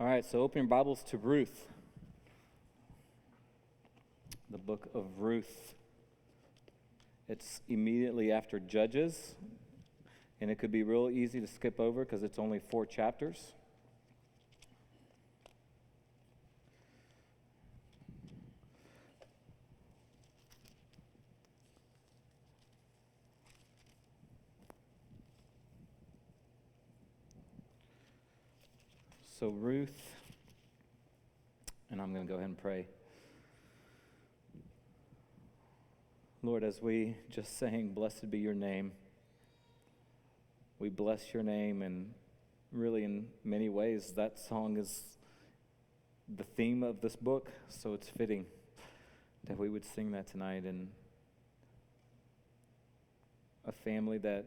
All right, so open your Bibles to Ruth, the book of Ruth. It's immediately after Judges, and it could be real easy to skip over because it's only 4 chapters. So Ruth, and I'm going to go ahead and pray. Lord, as we just sang, blessed be your name, we bless your name, and really in many ways that song is the theme of this book, so it's fitting that we would sing that tonight. And a family that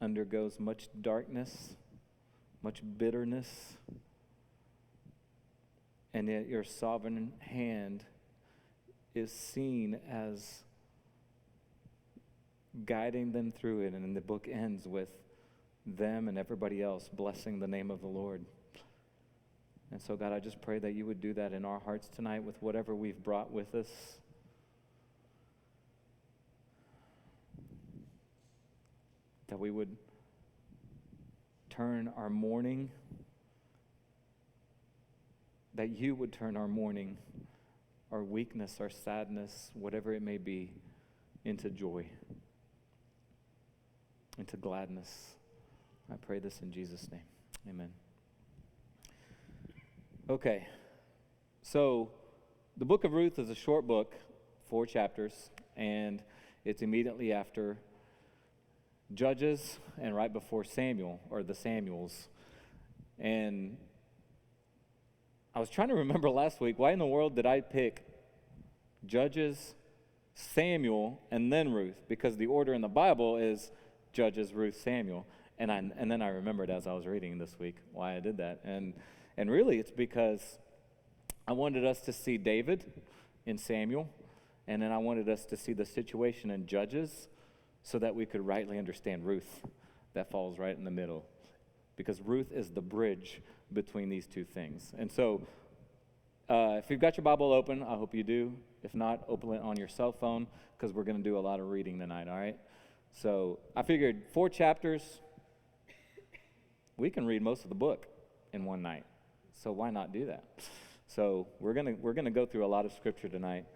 undergoes much darkness, much bitterness, and yet your sovereign hand is seen as guiding them through it. And the book ends with them and everybody else blessing the name of the Lord. And so, God, I just pray that you would do that in our hearts tonight with whatever we've brought with us. That we would turn our mourning, that you would turn our mourning, our weakness, our sadness, whatever it may be, into joy, into gladness. I pray this in Jesus' name. Amen. Okay, so the book of Ruth is a short book, 4 chapters, and it's immediately after Judges and right before Samuel, or the Samuels. And I was trying to remember last week, why in the world did I pick Judges, Samuel, and then Ruth? Because the order in the Bible is Judges, Ruth, Samuel. And then I remembered as I was reading this week why I did that. And really it's because I wanted us to see David in Samuel, and then I wanted us to see the situation in Judges, so that we could rightly understand Ruth, that falls right in the middle. Because Ruth is the bridge between these two things. And so, if you've got your Bible open, I hope you do. If not, open it on your cell phone, because we're going to do a lot of reading tonight, all right? So, I figured 4 chapters, we can read most of the book in one night. So why not do that? So, we're gonna go through a lot of scripture tonight.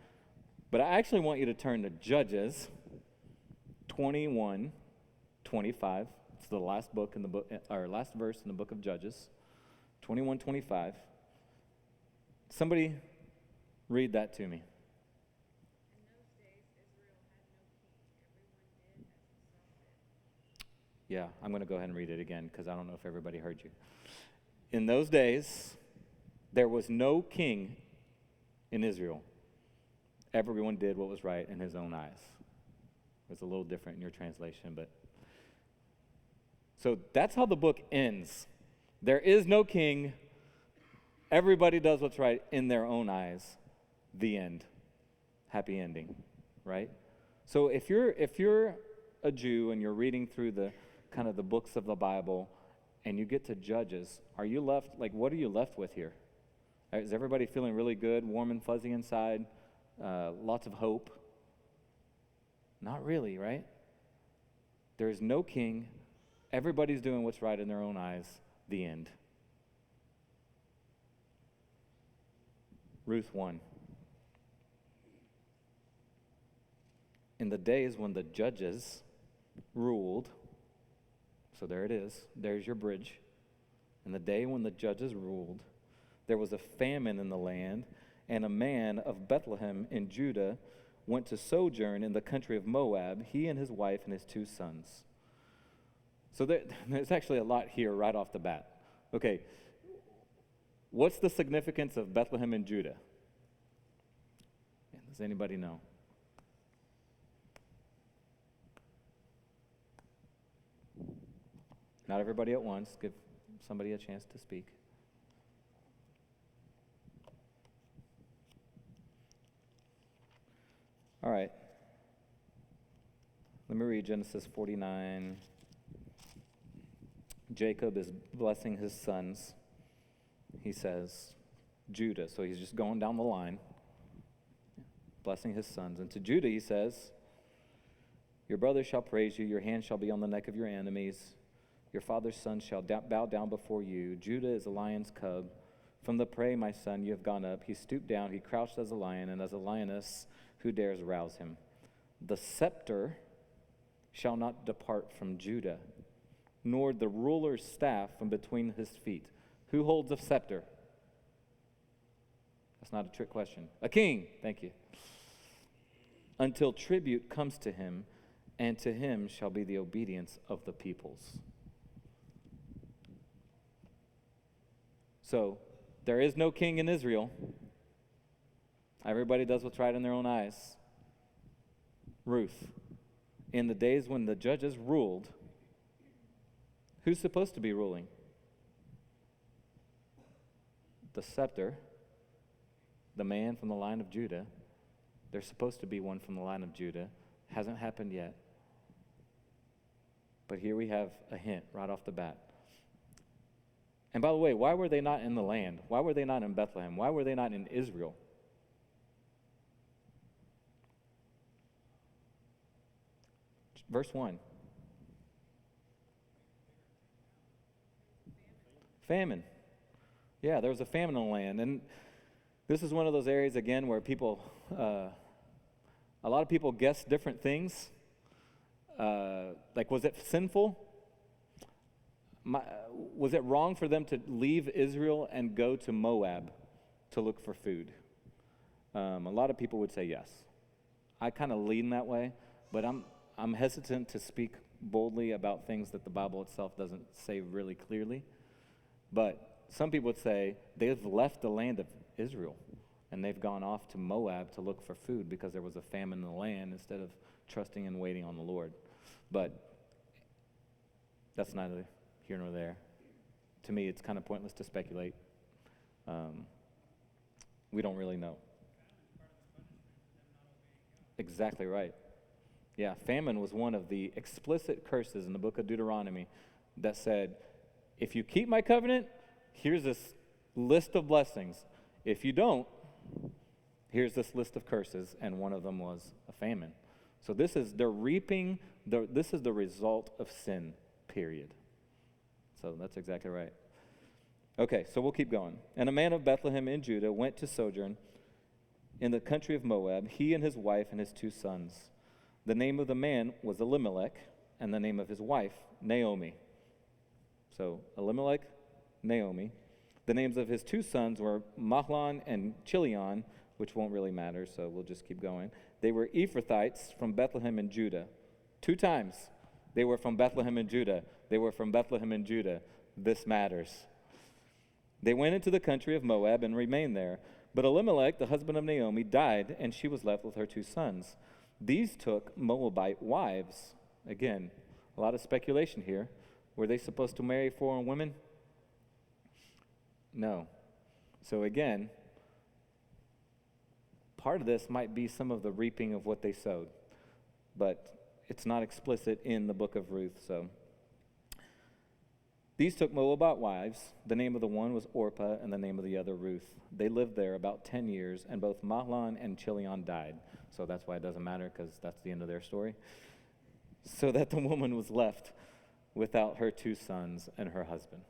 But I actually want you to turn to Judges 21, 25. It's the last book in the book, or last verse in the book of Judges. 21, 25. Somebody read that to me. In those days, Israel had no king. Everyone did as he saw fit. Yeah, I'm going to go ahead and read it again because I don't know if everybody heard you. In those days, there was no king in Israel. Everyone did what was right in his own eyes. It's a little different in your translation, but so that's how the book ends. There is no king. Everybody does what's right in their own eyes. The end. Happy ending, right? So if you're a Jew and you're reading through the kind of the books of the Bible and you get to Judges, are you left, like, what are you left with here? Is everybody feeling really good, warm and fuzzy inside? Lots of hope? Not really, right? There is no king. Everybody's doing what's right in their own eyes. The end. Ruth 1. In the days when the judges ruled, so there it is, there's your bridge. In the day when the judges ruled, there was a famine in the land, and a man of Bethlehem in Judah went to sojourn in the country of Moab, he and his wife and his 2 sons. So there's actually a lot here right off the bat. Okay, what's the significance of Bethlehem in Judah? Does anybody know? Not everybody at once. Give somebody a chance to speak. All right. Let me read Genesis 49. Jacob is blessing his sons. He says, Judah. So he's just going down the line, blessing his sons. And to Judah he says, your brothers shall praise you. Your hand shall be on the neck of your enemies. Your father's sons shall bow down before you. Judah is a lion's cub. From the prey, my son, you have gone up. He stooped down. He crouched as a lion, and as a lioness, who dares rouse him? The scepter shall not depart from Judah, nor the ruler's staff from between his feet. Who holds a scepter? That's not a trick question. A king. Thank you. Until tribute comes to him, and to him shall be the obedience of the peoples. So, there is no king in Israel. Everybody does what's right in their own eyes. Ruth, in the days when the judges ruled, who's supposed to be ruling? The scepter, the man from the line of Judah. There's supposed to be one from the line of Judah. Hasn't happened yet. But here we have a hint right off the bat. And by the way, why were they not in the land? Why were they not in Bethlehem? Why were they not in Israel? Verse 1. Famine. Yeah, there was a famine in the land. And this is one of those areas, again, where people, a lot of people guess different things. Like, was it sinful? Was it wrong for them to leave Israel and go to Moab to look for food? A lot of people would say yes. I kind of lean that way, but I'm hesitant to speak boldly about things that the Bible itself doesn't say really clearly. But some people would say they've left the land of Israel and they've gone off to Moab to look for food because there was a famine in the land instead of trusting and waiting on the Lord. But that's neither here nor there. To me, it's kind of pointless to speculate. We don't really know. Exactly right. Yeah, famine was one of the explicit curses in the book of Deuteronomy that said, if you keep my covenant, here's this list of blessings. If you don't, here's this list of curses, and one of them was a famine. So this is the result of sin, period. So that's exactly right. Okay, so we'll keep going. And a man of Bethlehem in Judah went to sojourn in the country of Moab, he and his wife and his 2 sons. The name of the man was Elimelech, and the name of his wife, Naomi. So Elimelech, Naomi. The names of his 2 sons were Mahlon and Chilion, which won't really matter, so we'll just keep going. They were Ephrathites from Bethlehem in Judah. 2 times they were from Bethlehem in Judah. They were from Bethlehem in Judah. This matters. They went into the country of Moab and remained there. But Elimelech, the husband of Naomi, died, and she was left with her 2 sons. These took Moabite wives. Again, a lot of speculation here. Were they supposed to marry foreign women? No. So again, part of this might be some of the reaping of what they sowed, but it's not explicit in the book of Ruth. So these took Moabite wives. The name of the one was Orpah, and the name of the other Ruth. They lived there about 10 years, and both Mahlon and Chilion died. So that's why it doesn't matter, because that's the end of their story. So that the woman was left without her 2 sons and her husband.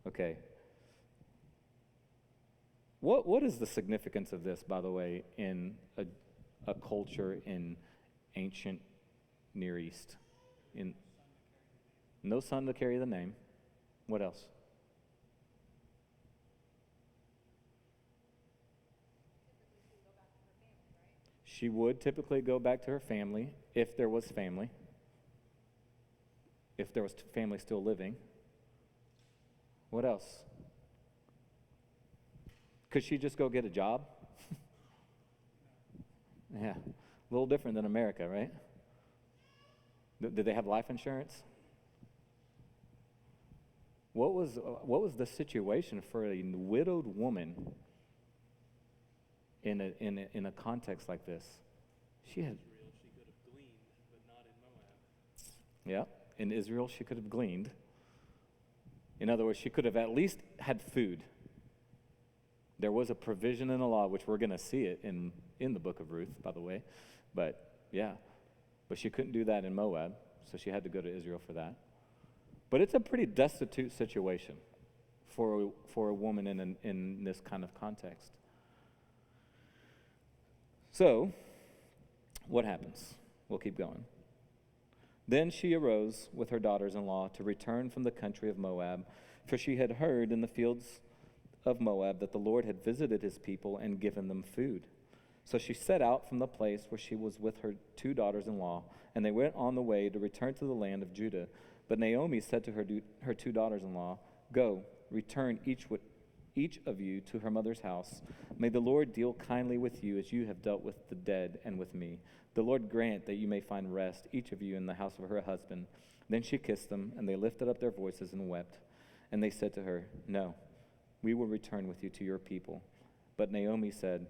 Okay. What is the significance of this, by the way, in a culture in ancient Near East? No son to carry the name. What else? She would typically go back to her family if there was family. If there was family still living. What else? Could she just go get a job? Yeah, a little different than America, right? Did they have life insurance? What was the situation for a widowed woman in a context like this? She had. Israel, she could have gleaned, but not in Moab. Yeah, in Israel she could have gleaned, In other words, she could have at least had food. There was a provision in the law, which we're going to see it in the book of Ruth, by the way. But she couldn't do that in Moab, so she had to go to Israel for that. But it's a pretty destitute situation for a woman in this kind of context. So, what happens? We'll keep going. Then she arose with her daughters-in-law to return from the country of Moab, for she had heard in the fields of Moab that the Lord had visited his people and given them food. So she set out from the place where she was with her 2 daughters-in-law, and they went on the way to return to the land of Judah. But Naomi said to her 2 daughters-in-law, "Go, return each of you to her mother's house. May the Lord deal kindly with you as you have dealt with the dead and with me. The Lord grant that you may find rest, each of you in the house of her husband." Then she kissed them, and they lifted up their voices and wept. And they said to her, "No, we will return with you to your people." But Naomi said,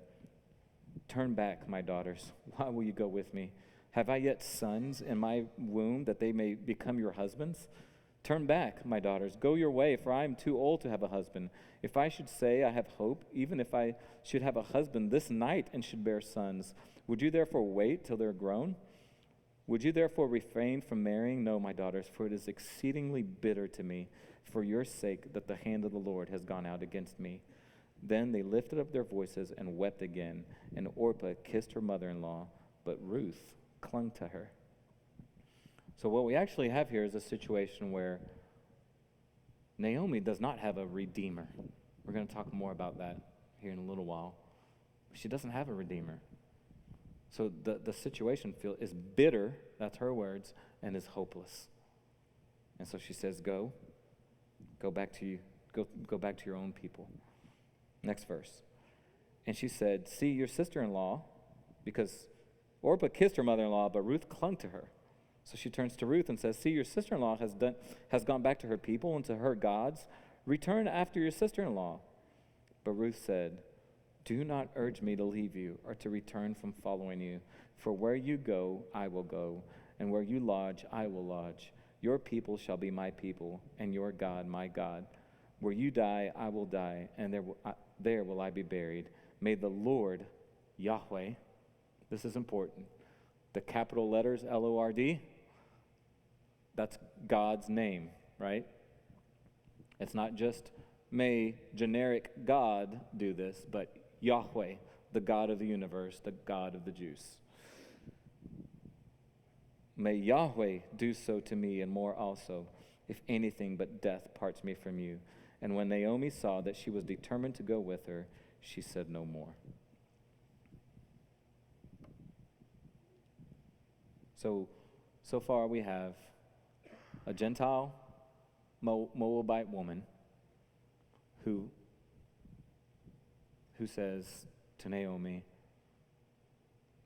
"Turn back, my daughters. Why will you go with me? Have I yet sons in my womb that they may become your husbands? Turn back, my daughters. Go your way, for I am too old to have a husband. If I should say I have hope, even if I should have a husband this night and should bear sons, would you therefore wait till they're grown? Would you therefore refrain from marrying? No, my daughters, for it is exceedingly bitter to me for your sake that the hand of the Lord has gone out against me." Then they lifted up their voices and wept again, and Orpah kissed her mother-in-law, but Ruth clung to her. So what we actually have here is a situation where Naomi does not have a redeemer. We're going to talk more about that here in a little while. She doesn't have a redeemer. So the situation is bitter, that's her words, and is hopeless. And so she says, go back to your own people. Next verse. And she said, "See, your sister-in-law," because Orpah kissed her mother-in-law, but Ruth clung to her. So she turns to Ruth and says, "See, your sister-in-law has gone back to her people and to her gods. Return after your sister-in-law." But Ruth said, "Do not urge me to leave you or to return from following you. For where you go, I will go, and where you lodge, I will lodge. Your people shall be my people, and your God, my God. Where you die, I will die, and there will I be buried. May the Lord, Yahweh," this is important, the capital letters Lord, that's God's name, right? It's not just may generic God do this, but Yahweh, the God of the universe, the God of the Jews. "May Yahweh do so to me and more also, if anything but death parts me from you." And when Naomi saw that she was determined to go with her, she said no more. So far we have a Gentile Moabite woman who says to Naomi,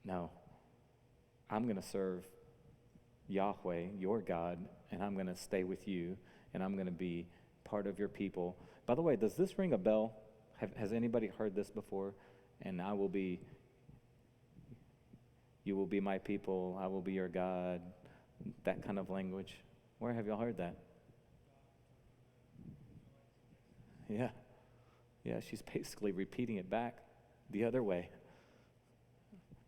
"No, I'm going to serve Yahweh, your God, and I'm going to stay with you, and I'm going to be part of your people." By the way, does this ring a bell? Has anybody heard this before? "And you will be my people, I will be your God," that kind of language. Where have y'all heard that? Yeah, she's basically repeating it back the other way.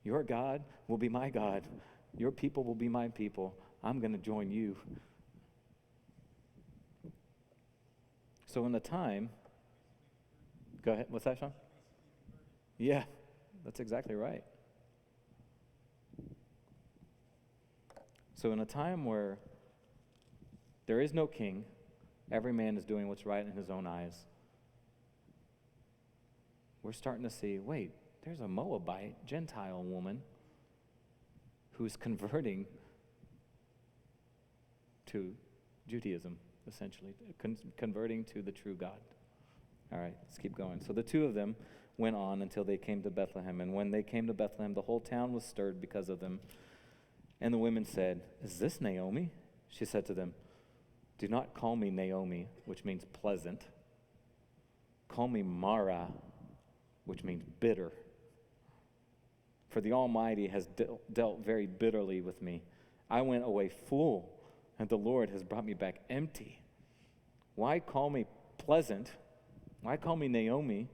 Your God will be my God. Your people will be my people. I'm going to join you. So in the time, go ahead, what's that, Sean? Yeah, that's exactly right. So in a time where there is no king, every man is doing what's right in his own eyes, we're starting to see, wait, there's a Moabite Gentile woman who's converting to Judaism, essentially, converting to the true God. All right, let's keep going. So the two of them went on until they came to Bethlehem. And when they came to Bethlehem, the whole town was stirred because of them. And the women said, "Is this Naomi?" She said to them, "Do not call me Naomi," which means pleasant. "Call me Mara," which means bitter. "For the Almighty has dealt very bitterly with me. I went away full, and the Lord has brought me back empty. Why call me pleasant? Why call me Naomi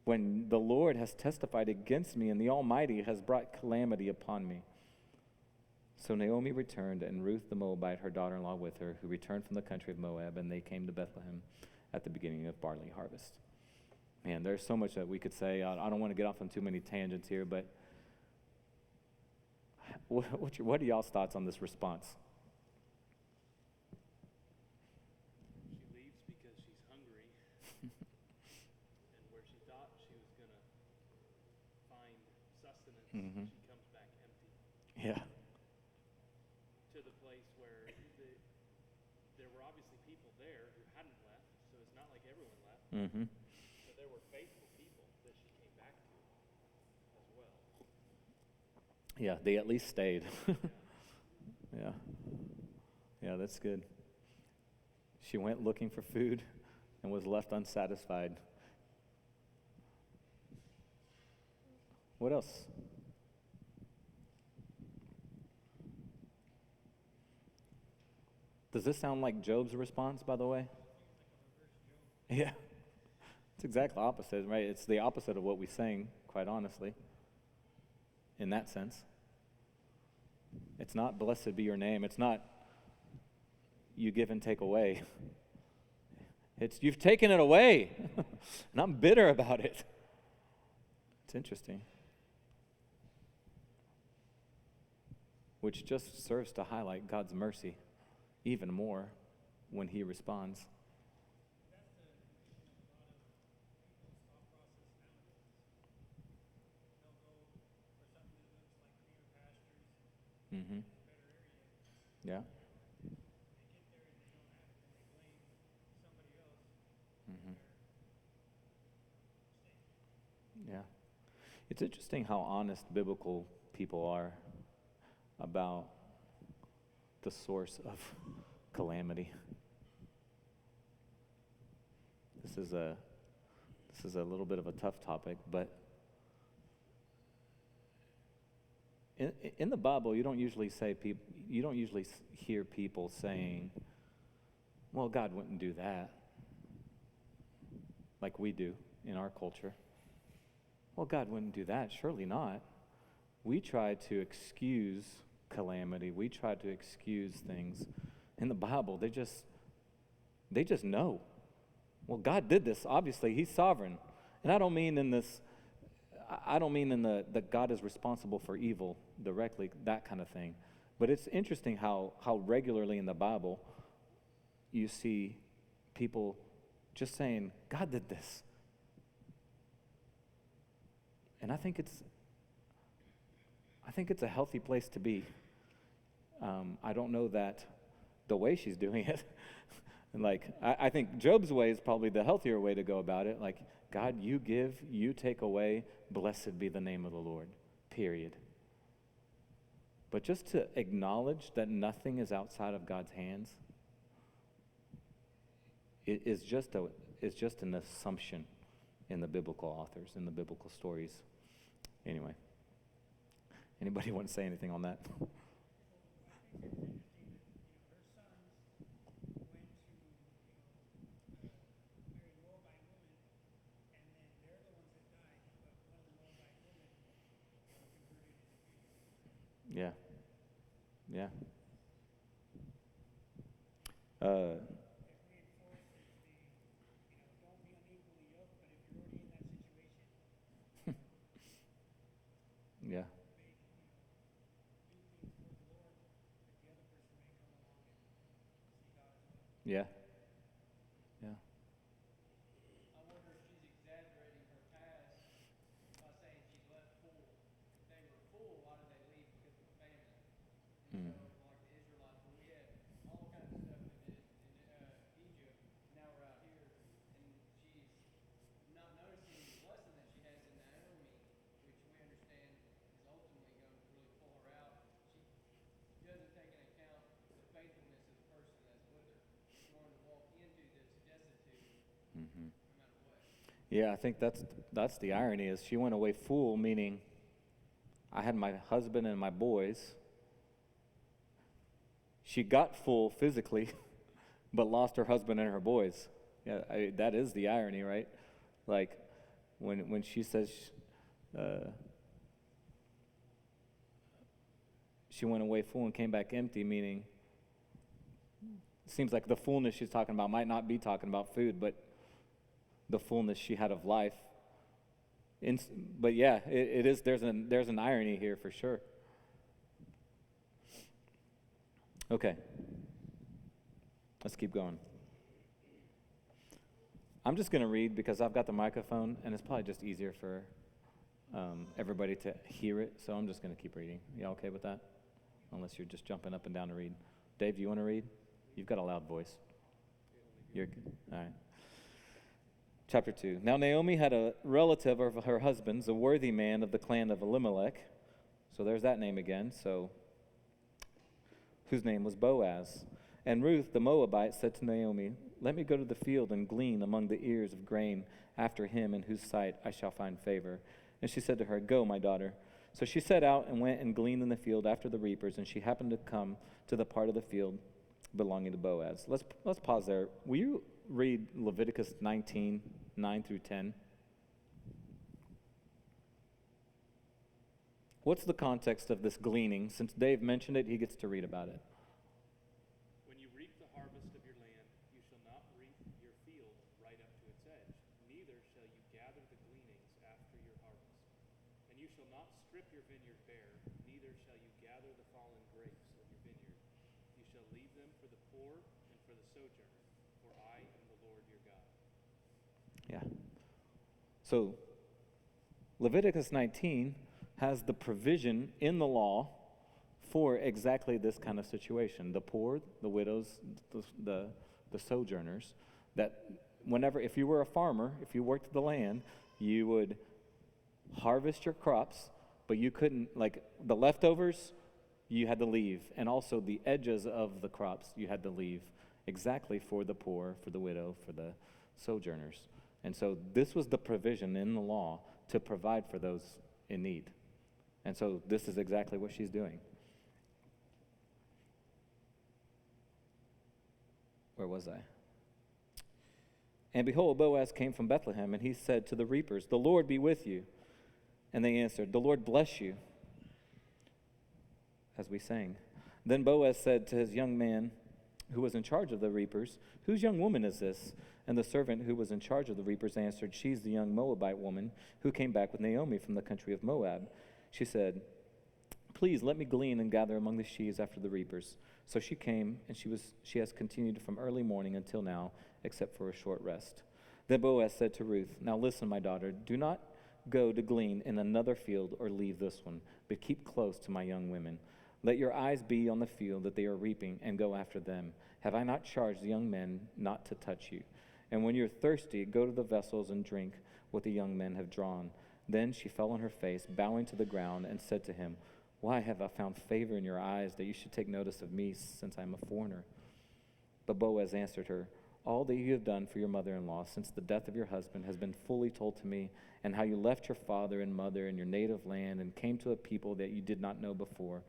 when the Lord has testified against me and the Almighty has brought calamity upon me?" So Naomi returned, and Ruth the Moabite, her daughter-in-law, with her, who returned from the country of Moab, and they came to Bethlehem at the beginning of barley harvest. Man, there's so much that we could say. I don't want to get off on too many tangents here, but what are y'all's thoughts on this response? She leaves because she's hungry, and where she thought she was going to find sustenance, she comes back empty Yeah. to the place where there were obviously people there who hadn't left, so it's not like everyone left, Mm-hmm. but there were faithful people that she came back to as well. Yeah, they at least stayed. Yeah. Yeah, that's good. She went looking for food and was left unsatisfied. What else? Does this sound like Job's response, by the way? Yeah. It's exactly opposite, right? It's the opposite of what we sang, quite honestly, in that sense. It's not blessed be your name. It's not you give and take away. It's you've taken it away, and I'm bitter about it. It's interesting. Which just serves to highlight God's mercy even more when he responds. Mm-hmm. Yeah. Mm-hmm. Yeah. It's interesting how honest biblical people are about the source of calamity. This is a little bit of a tough topic, but in the Bible, you don't usually hear people saying, "Well, God wouldn't do that," like we do in our culture. Well, God wouldn't do that. Surely not. We try to excuse calamity. We try to excuse things. In the Bible, they just know. Well, God did this. Obviously, he's sovereign. And I don't mean in the that God is responsible for evil directly, that kind of thing. But it's interesting how regularly in the Bible you see people just saying, "God did this." And I think it's a healthy place to be. I don't know that the way she's doing it. And I think Job's way is probably the healthier way to go about it. Like, God, you give, you take away, blessed be the name of the Lord, period. But just to acknowledge that nothing is outside of God's hands is just an assumption in the biblical authors, in the biblical stories. Anyway, anybody want to say anything on that? Yeah. Yeah. Yeah. Yeah. Yeah. I wonder if she's exaggerating her past by saying she's left full. If they were full, why did they leave? Because of a famine. And so, like the Israelites, well, we had all kinds of stuff in Egypt, and now we're out here, and she's not noticing the blessing that she has in Naomi, which we understand is ultimately going to really pull her out. She doesn't take into account the faithfulness of the person that's with her. She's going to walk into this destitute Mm-hmm. no matter what. Yeah, I think that's the irony is she went away full, meaning I had my husband and my boys. She got full physically, but lost her husband and her boys. Yeah, that is the irony, right? Like when she says she went away full and came back empty, meaning it seems like the fullness she's talking about might not be talking about food, but the fullness she had of life. But yeah, it is. There's an irony here for sure. Okay, let's keep going. I'm just going to read because I've got the microphone, and it's probably just easier for everybody to hear it. So I'm just going to keep reading. Y'all okay with that? Unless you're just jumping up and down to read. Dave, do you want to read? You've got a loud voice. You're good. All right. Chapter 2. Now Naomi had a relative of her husband's, a worthy man of the clan of Elimelech. So there's that name again. So whose name was Boaz. And Ruth the Moabite said to Naomi, "Let me go to the field and glean among the ears of grain after him in whose sight I shall find favor." And she said to her, "Go, my daughter." So she set out and went and gleaned in the field after the reapers, and she happened to come to the part of the field belonging to Boaz. Let's pause there. Will you read Leviticus 19, 9 through 10? What's the context of this gleaning? Since Dave mentioned it, he gets to read about it. When you reap the harvest of your land, you shall not reap your field right up to its edge, neither shall you gather the gleanings after your harvest. And you shall not strip your vineyard bare, neither shall you gather the fallen grapes of your vineyard. You shall leave them for the poor and for the sojourner, for I am the Lord your God. Yeah. So Leviticus 19 has the provision in the law for exactly this kind of situation. The poor, the widows, the sojourners, that whenever, if you were a farmer, if you worked the land, you would harvest your crops, but you couldn't, like the leftovers, you had to leave. And also the edges of the crops, you had to leave exactly for the poor, for the widow, for the sojourners. And so this was the provision in the law to provide for those in need. And so this is exactly what she's doing. Where was I? And behold, Boaz came from Bethlehem, and he said to the reapers, "The Lord be with you." And they answered, "The Lord bless you," as we sang. Then Boaz said to his young man who was in charge of the reapers, "Whose young woman is this?" And the servant who was in charge of the reapers answered, "She's the young Moabite woman who came back with Naomi from the country of Moab." She said, "Please let me glean and gather among the sheaves after the reapers." So she came, and she has continued from early morning until now, except for a short rest. Then Boaz said to Ruth, "Now listen, my daughter, do not go to glean in another field or leave this one, but keep close to my young women. Let your eyes be on the field that they are reaping, and go after them. Have I not charged the young men not to touch you? And when you're thirsty, go to the vessels and drink what the young men have drawn." Then she fell on her face, bowing to the ground, and said to him, "Why have I found favor in your eyes that you should take notice of me, since I am a foreigner?" But Boaz answered her, "All that you have done for your mother-in-law since the death of your husband has been fully told to me, and how you left your father and mother and your native land and came to a people that you did not know before.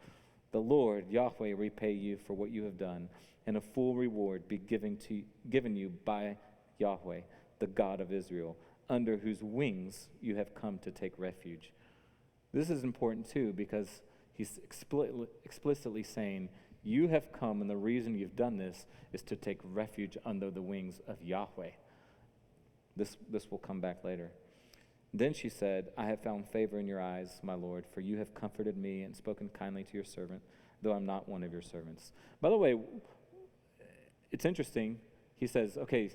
The Lord, Yahweh, repay you for what you have done, and a full reward be given you by Yahweh, the God of Israel, under whose wings you have come to take refuge." This is important too, because he's explicitly saying, you have come, and the reason you've done this is to take refuge under the wings of Yahweh. This will come back later. Then she said, "I have found favor in your eyes, my Lord, for you have comforted me and spoken kindly to your servant, though I'm not one of your servants." By the way, it's interesting. He says, okay,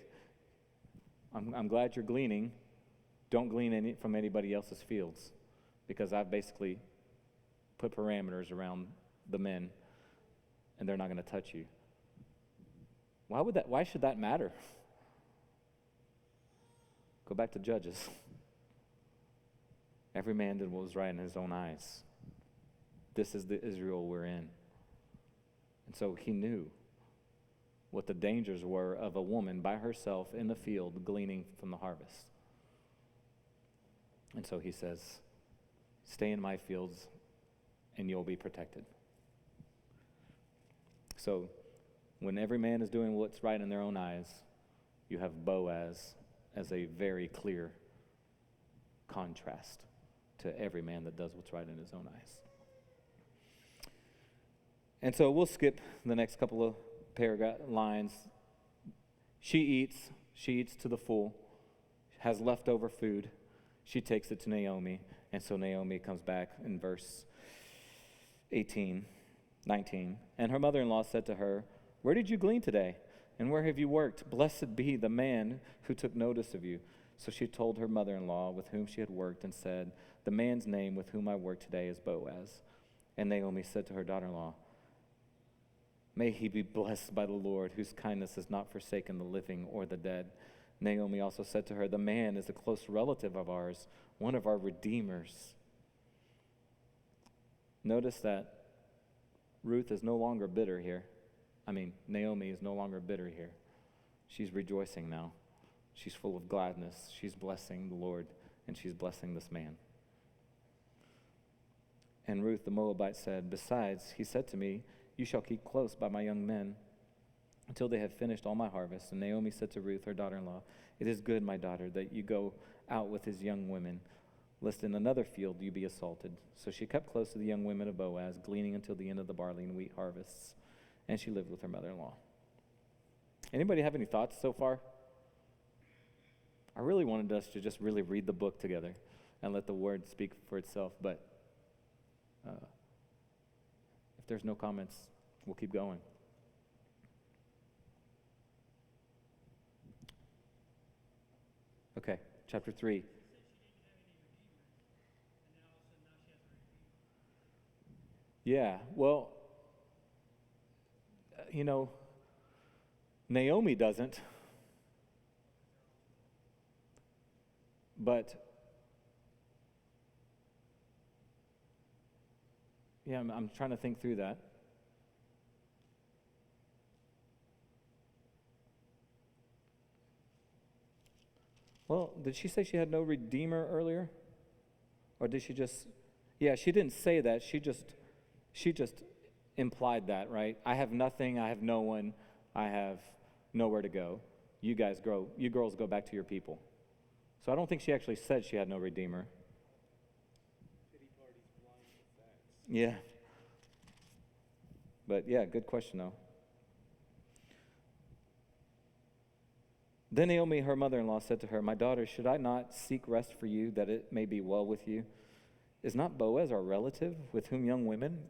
I'm glad you're gleaning. Don't glean from anybody else's fields, because I've basically put parameters around the men, and they're not going to touch you. Why should that matter? Go back to Judges. Every man did what was right in his own eyes. This is the Israel we're in. And so he knew what the dangers were of a woman by herself in the field gleaning from the harvest. And so he says, "Stay in my fields and you'll be protected." So When every man is doing what's right in their own eyes, you have Boaz as a very clear contrast to every man that does what's right in his own eyes. And so we'll skip the next couple of paragraph lines. She eats to the full, has leftover food. She takes it to Naomi, and so Naomi comes back in verse 19. And her mother-in-law said to her, "Where did you glean today? And where have you worked? Blessed be the man who took notice of you." So she told her mother-in-law with whom she had worked and said, "The man's name with whom I work today is Boaz." And Naomi said to her daughter-in-law, "May he be blessed by the Lord, whose kindness has not forsaken the living or the dead." Naomi also said to her, "The man is a close relative of ours, one of our redeemers." Notice that Ruth is no longer bitter here. Naomi is no longer bitter here. She's rejoicing now. She's full of gladness. She's blessing the Lord, and she's blessing this man. And Ruth the Moabite said, "Besides, he said to me, 'You shall keep close by my young men until they have finished all my harvest.' And Naomi said to Ruth, her daughter-in-law, 'It is good, my daughter, that you go out with his young women, lest in another field you be assaulted.' So she kept close to the young women of Boaz, gleaning until the end of the barley and wheat harvests, and she lived with her mother-in-law." Anybody have any thoughts so far? I really wanted us to just really read the book together and let the word speak for itself, but if there's no comments, we'll keep going. Okay, chapter 3. Yeah, well, Naomi doesn't, but yeah, I'm trying to think through that. Well, did she say she had no redeemer earlier? Or did she just, yeah, she didn't say that. She just implied that, right? I have nothing, I have no one, I have nowhere to go. You girls go back to your people. So I don't think she actually said she had no redeemer. Pity party's blind to facts. Yeah. But yeah, good question though. Then Naomi, her mother-in-law, said to her, "My daughter, should I not seek rest for you, that it may be well with you? Is not Boaz our relative, with whose young women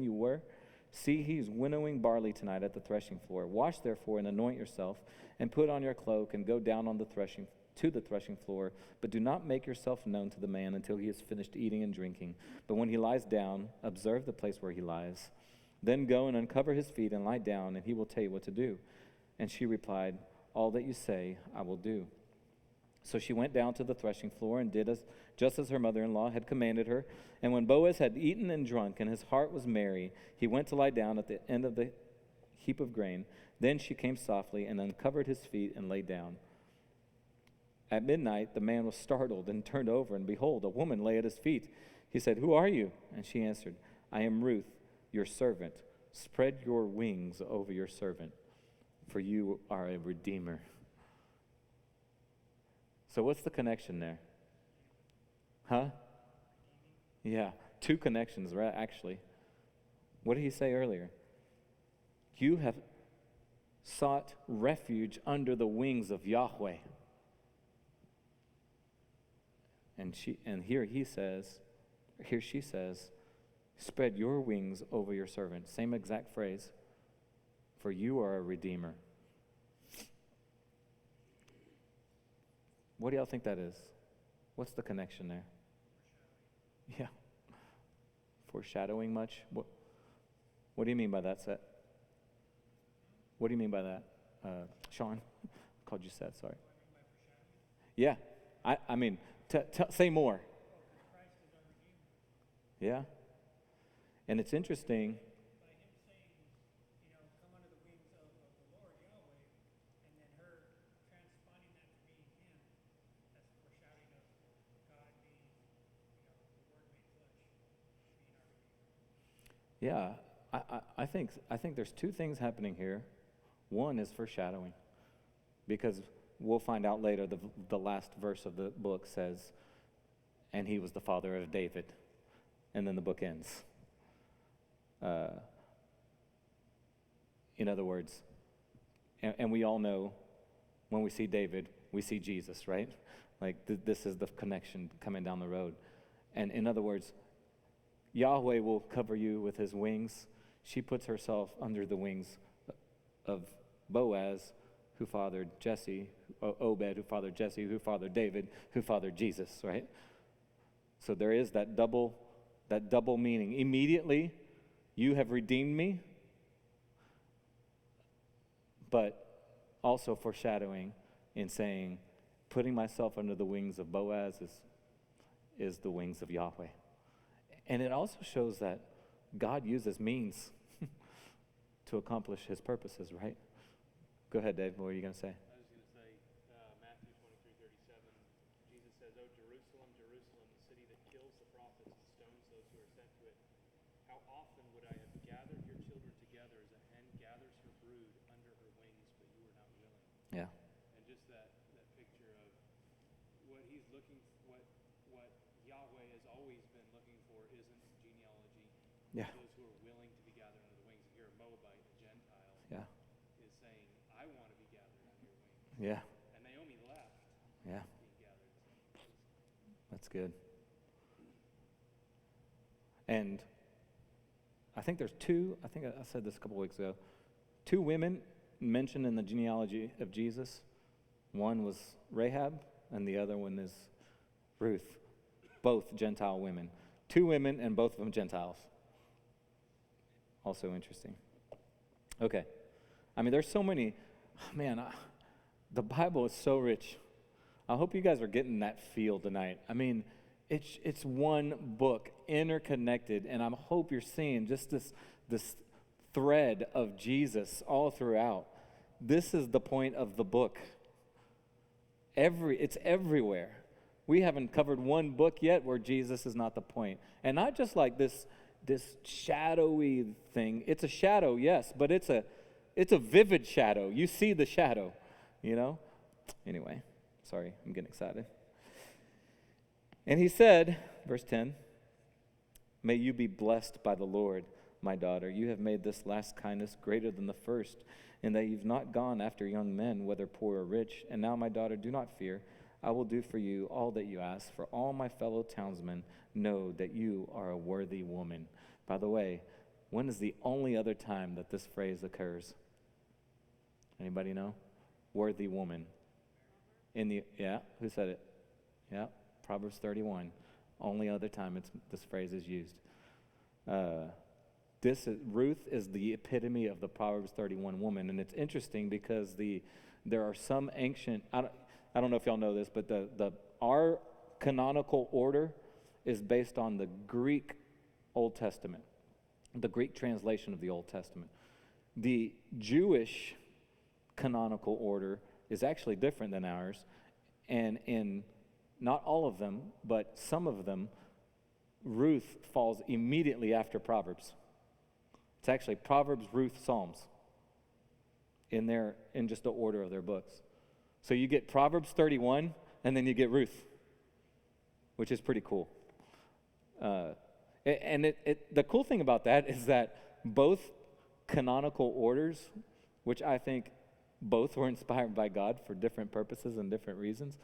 you were? See, he is winnowing barley tonight at the threshing floor. Wash therefore and anoint yourself, and put on your cloak, and go down to the threshing floor. But do not make yourself known to the man until he has finished eating and drinking. But when he lies down, observe the place where he lies. Then go and uncover his feet and lie down, and he will tell you what to do." And she replied, "All that you say, I will do." So she went down to the threshing floor and did just as her mother-in-law had commanded her. And when Boaz had eaten and drunk, and his heart was merry, he went to lie down at the end of the heap of grain. Then she came softly and uncovered his feet and lay down. At midnight, the man was startled and turned over, and behold, a woman lay at his feet. He said, "Who are you?" And she answered, "I am Ruth, your servant. Spread your wings over your servant, for you are a redeemer." So what's the connection there? Huh? Yeah, two connections, right, actually. What did he say earlier? You have sought refuge under the wings of Yahweh. And here she says, "Spread your wings over your servant." Same exact phrase. For you are a redeemer. What do y'all think that is? What's the connection there? Yeah. Foreshadowing much? What do you mean by that, Seth? What do you mean by that? Sean? I called you Seth, sorry. Yeah. I mean, say more. Yeah. And it's interesting. Yeah, I think there's two things happening here. One is foreshadowing, because we'll find out later the last verse of the book says, and he was the father of David, and then the book ends. In other words, and we all know when we see David, we see Jesus, right? Like this is the connection coming down the road. And in other words, Yahweh will cover you with his wings. She puts herself under the wings of Boaz, who fathered Jesse, Obed, who fathered Jesse, who fathered David, who fathered Jesus, right? So there is that double meaning. Immediately, you have redeemed me, but also foreshadowing in saying, putting myself under the wings of Boaz is the wings of Yahweh. And it also shows that God uses means to accomplish his purposes, right? Go ahead, Dave. What were you going to say? I was going to say, Matthew 23:37, Jesus says, "O Jerusalem, Jerusalem, the city that kills the prophets and stones those who are sent to it, how often would I have gathered your children together as a hen gathers her brood under her wings, but you were not willing." Yeah. And just that picture of what he's looking, what Yahweh has always been looking for isn't genealogy. Yeah. Those who are willing to be gathered under the wings. And here a Moabite, a Gentile, Yeah. is saying, I want to be gathered under your wings. Yeah. And Naomi left Yeah. being gathered. So That's good. And I think there's I think I said this a couple weeks ago, two women mentioned in the genealogy of Jesus. One was Rahab, and the other one is Ruth, both Gentile women. Two women, and both of them Gentiles. Also interesting. Okay. I mean, there's so many, the Bible is so rich. I hope you guys are getting that feel tonight. I mean, it's one book, interconnected, and I hope you're seeing just this thread of Jesus all throughout. This is the point of the book. It's everywhere. We haven't covered one book yet where Jesus is not the point. And not just like this shadowy thing. It's a shadow, yes, but it's a vivid shadow. You see the shadow, you know? Anyway, sorry, I'm getting excited. And he said, verse 10, "May you be blessed by the Lord, my daughter. You have made this last kindness greater than the first, in that you've not gone after young men, whether poor or rich. And now, my daughter, do not fear. I will do for you all that you ask, for all my fellow townsmen know that you are a worthy woman." By the way, when is the only other time that this phrase occurs? Anybody know? Worthy woman. Who said it? Yeah, Proverbs 31. Only other time this phrase is used. Ruth is the epitome of the Proverbs 31 woman, and it's interesting because there are some ancient. I don't know if y'all know this, but our canonical order is based on the Greek Old Testament, the Greek translation of the Old Testament. The Jewish canonical order is actually different than ours, and in not all of them, but some of them, Ruth falls immediately after Proverbs. It's actually Proverbs, Ruth, Psalms in just the order of their books. So you get Proverbs 31, and then you get Ruth, which is pretty cool. The cool thing about that is that both canonical orders, which I think both were inspired by God for different purposes and different reasons,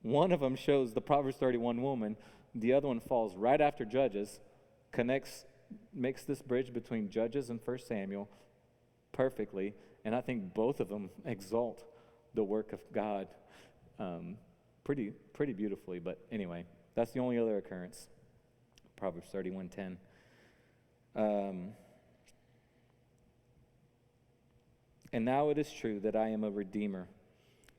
one of them shows the Proverbs 31 woman, the other one falls right after Judges, makes this bridge between Judges and 1 Samuel perfectly, and I think both of them exalt the work of God pretty beautifully. But anyway, that's the only other occurrence. Proverbs 31:10. "And now it is true that I am a redeemer,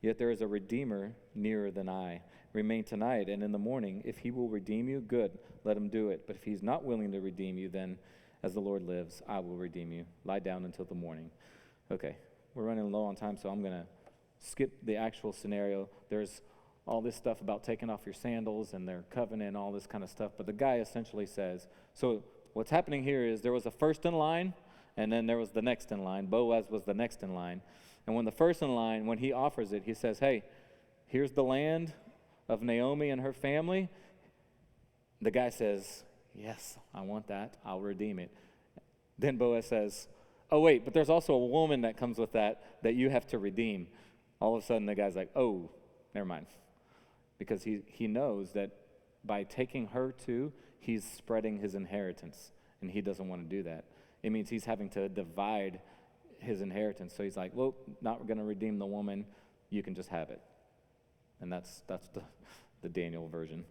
yet there is a redeemer nearer than I. Remain tonight, and in the morning, if he will redeem you, good, let him do it. But if he's not willing to redeem you, then as the Lord lives, I will redeem you. Lie down until the morning." Okay, we're running low on time, so I'm going to skip the actual scenario. There's all this stuff about taking off your sandals and their covenant and all this kind of stuff. But the guy essentially says, so what's happening here is there was a first in line, and then there was the next in line. Boaz was the next in line. And when the first in line, when he offers it, he says, hey, here's the land of Naomi and her family. The guy says, yes, I want that. I'll redeem it. Then Boaz says, oh, wait, but there's also a woman that comes with that you have to redeem. All of a sudden, the guy's like, oh, never mind. Because he knows that by taking her too, he's spreading his inheritance, and he doesn't want to do that. It means he's having to divide his inheritance. So he's like, well, not going to redeem the woman. You can just have it. And that's the Daniel version.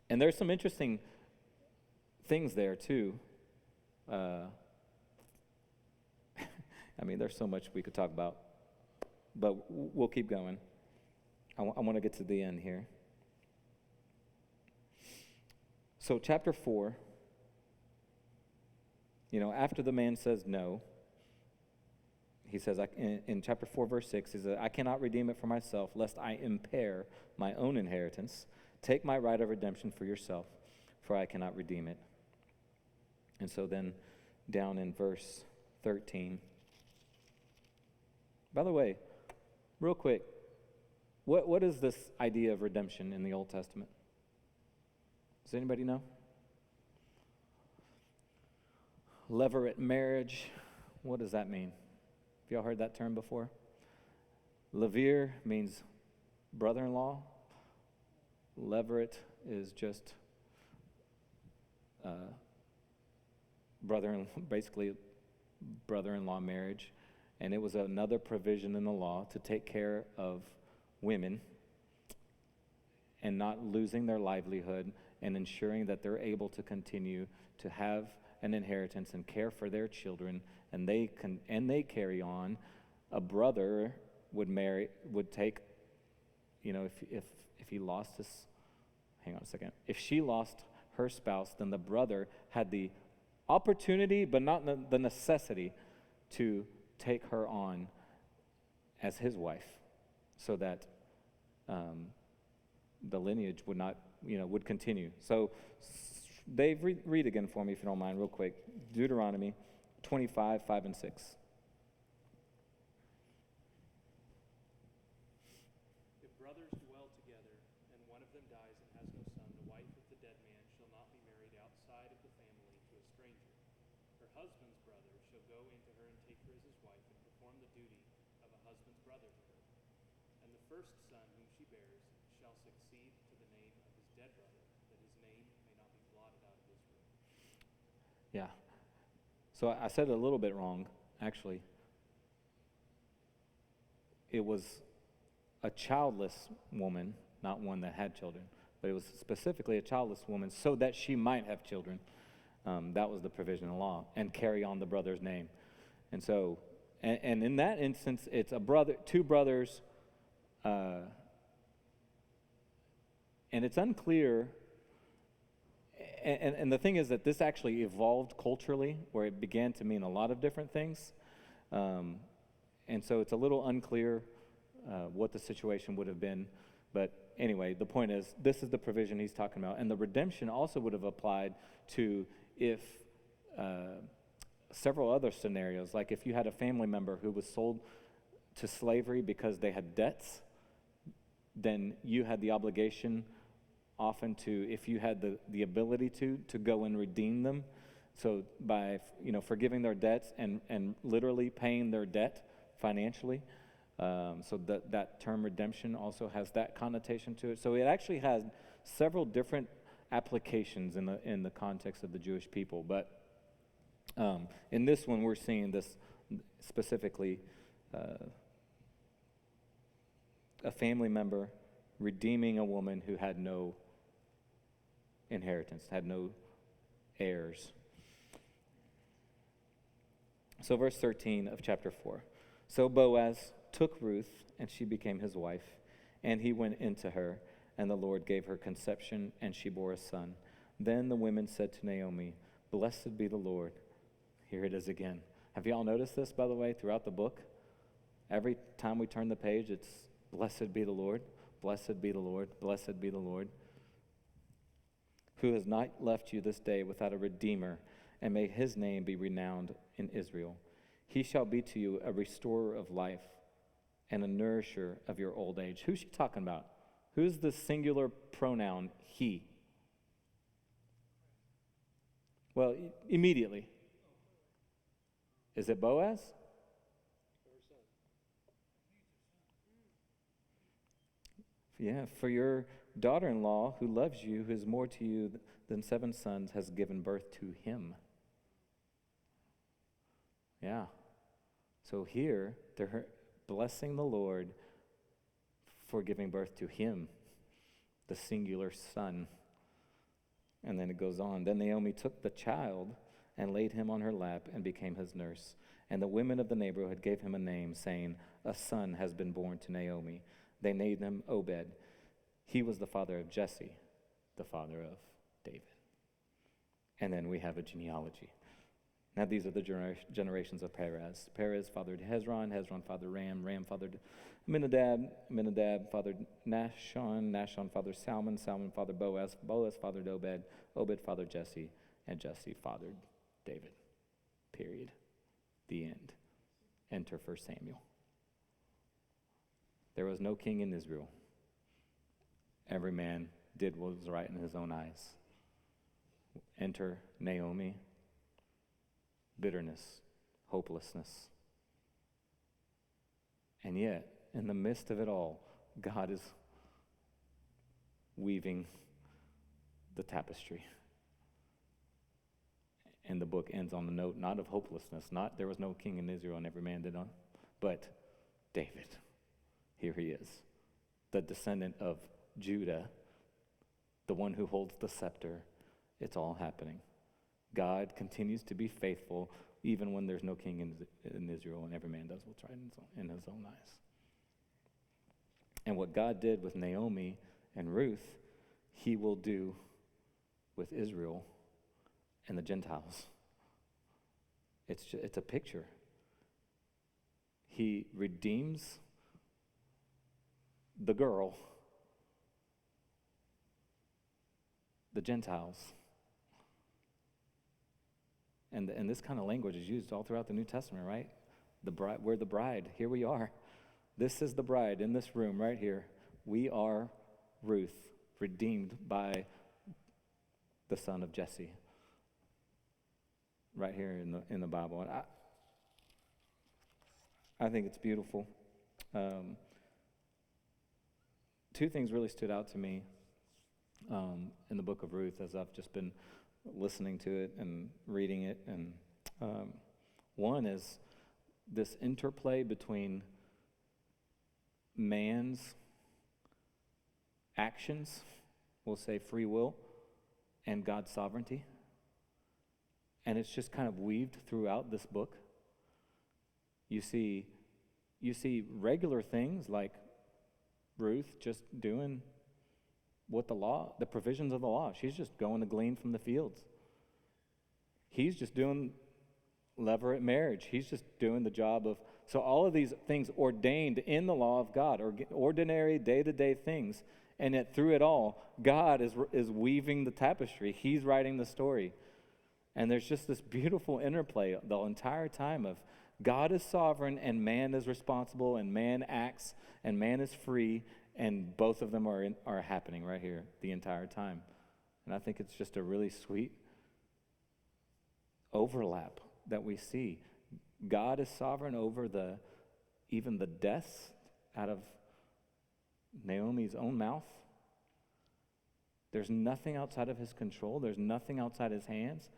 And there's some interesting things there too. I mean, there's so much we could talk about, but we'll keep going. I want to get to the end here. So chapter 4, after the man says no, he says, in chapter 4, verse 6, he says, I cannot redeem it for myself, lest I impair my own inheritance. Take my right of redemption for yourself, for I cannot redeem it. And so then down in verse 13. By the way, real quick, what is this idea of redemption in the Old Testament? Does anybody know? Levirate marriage, what does that mean? Have y'all heard that term before? Levir means brother-in-law. Levirate is just basically brother-in-law marriage. And it was another provision in the law to take care of women and not losing their livelihood and ensuring that they're able to continue to have an inheritance and care for their children, and they carry on. A brother would take, if he lost his, hang on a second, if she lost her spouse, then the brother had the opportunity, but not the necessity, to take her on as his wife, so that the lineage would continue. So Dave, read again for me, if you don't mind, real quick. Deuteronomy 25, 5 and 6. If brothers dwell together, and one of them dies and has no son, the wife of the dead man shall not be married outside of the family to a stranger. Her husband's brother shall go into her and take her as his wife and perform the duty of a husband's brother to her. And the first son whom she bears shall succeed to the name of his dead brother, that his name may not be blotted out of Israel. Yeah. So I said it a little bit wrong, actually. It was a childless woman, not one that had children, but it was specifically a childless woman so that she might have children. That was the provision in law, and carry on the brother's name. And so, and in that instance, it's two brothers, and it's unclear. And the thing is that this actually evolved culturally, where it began to mean a lot of different things. And so it's a little unclear what the situation would have been. But anyway, the point is, this is the provision he's talking about. And the redemption also would have applied to if several other scenarios, like if you had a family member who was sold to slavery because they had debts, then you had the obligation often to, if you had the ability to go and redeem them. So by forgiving their debts and literally paying their debt financially. So that term redemption also has that connotation to it. So it actually has several different applications in the context of the Jewish people. But in this one, we're seeing this specifically, a family member redeeming a woman who had no inheritance, had no heirs. So verse 13 of chapter 4. So Boaz took Ruth, and she became his wife, and he went into her, and the Lord gave her conception, and she bore a son. Then the women said to Naomi, "Blessed be the Lord." Here it is again. Have you all noticed this, by the way, throughout the book? Every time we turn the page, it's "Blessed be the Lord, blessed be the Lord, blessed be the Lord." who has not left you this day without a redeemer, and may his name be renowned in Israel. He shall be to you a restorer of life and a nourisher of your old age. Who's she talking about? Who's the singular pronoun he? Well, immediately. Is it Boaz? Yeah, for your daughter-in-law who loves you, who is more to you than 7 sons, has given birth to him. Yeah. So here, they're blessing the Lord for giving birth to him, the singular son. And then it goes on. Then Naomi took the child and laid him on her lap and became his nurse. And the women of the neighborhood gave him a name, saying, a son has been born to Naomi. They named him Obed. He was the father of Jesse, the father of David. And then we have a genealogy. Now these are the generations of Perez. Perez fathered Hezron. Hezron fathered Ram. Ram fathered Aminadab. Aminadab fathered Nahshon. Nahshon fathered Salmon. Salmon fathered Boaz. Boaz fathered Obed. Obed fathered Jesse. And Jesse fathered David. Period. The end. Enter 1 Samuel. There was no king in Israel. Every man did what was right in his own eyes. Enter Naomi. Bitterness, hopelessness. And yet, in the midst of it all, God is weaving the tapestry. And the book ends on the note not of hopelessness, not there was no king in Israel and every man did not, but David. Here he is, the descendant of Judah, the one who holds the scepter. It's all happening. God continues to be faithful even when there's no king in Israel and every man does what's right in his own eyes. And what God did with Naomi and Ruth, he will do with Israel and the Gentiles. It's a picture. He redeems the girl, the Gentiles. And this kind of language is used all throughout the New Testament, right? The bride, we're the bride. Here we are. This is the bride in this room right here. We are Ruth, redeemed by the son of Jesse. Right here in the Bible. And I think it's beautiful. Two things really stood out to me in the book of Ruth as I've just been listening to it and reading it. And one is this interplay between man's actions, we'll say free will, and God's sovereignty. And it's just kind of weaved throughout this book. You see regular things like Ruth just doing what the provisions of the law. She's just going to glean from the fields. He's just doing levirate marriage. He's just doing the job of, so all of these things ordained in the law of God, or ordinary day-to-day things, and yet through it all, God is weaving the tapestry. He's writing the story. And there's just this beautiful interplay the entire time of God is sovereign and man is responsible and man acts and man is free, and both of them are happening right here the entire time. And I think it's just a really sweet overlap that we see. God is sovereign over even the deaths out of Naomi's own mouth. There's nothing outside of his control. There's nothing outside his hands.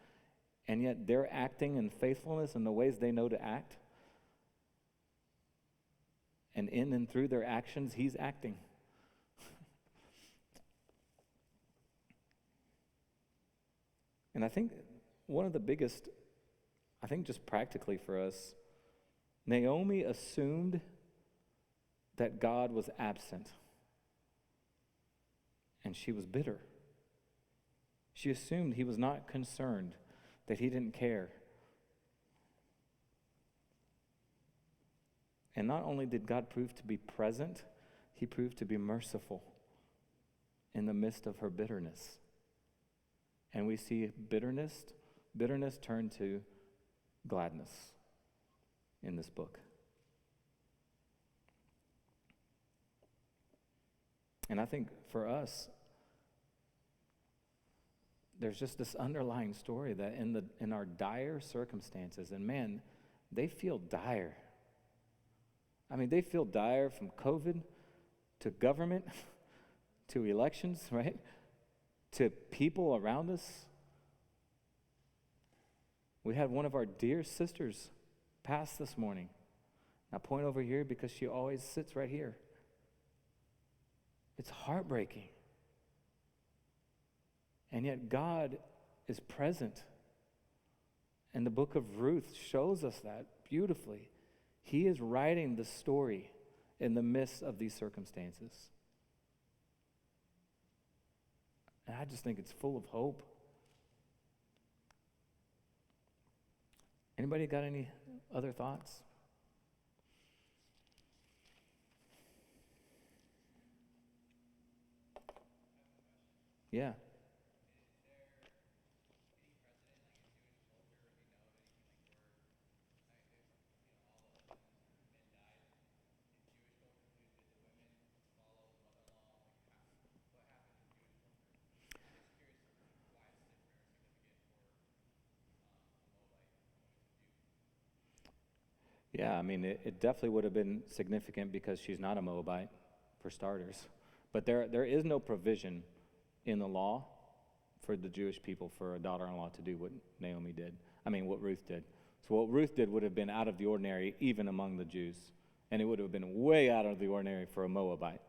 And yet they're acting in faithfulness in the ways they know to act. And in and through their actions, he's acting. And I think one of the biggest, just practically for us, Naomi assumed that God was absent. And she was bitter. She assumed he was not concerned, that he didn't care. And not only did God prove to be present, he proved to be merciful in the midst of her bitterness. And we see bitterness turn to gladness in this book. And I think for us, there's just this underlying story that in our dire circumstances, and man, they feel dire. I mean, they feel dire from COVID to government to elections, right? To people around us. We had one of our dear sisters pass this morning. I point over here because she always sits right here. It's heartbreaking. And yet God is present. And the book of Ruth shows us that beautifully. He is writing the story in the midst of these circumstances. And I just think it's full of hope. Anybody got any other thoughts? Yeah. Yeah, I mean, it definitely would have been significant because she's not a Moabite, for starters. But there is no provision in the law for the Jewish people for a daughter-in-law to do what Naomi did. I mean, what Ruth did. So what Ruth did would have been out of the ordinary even among the Jews. And it would have been way out of the ordinary for a Moabite.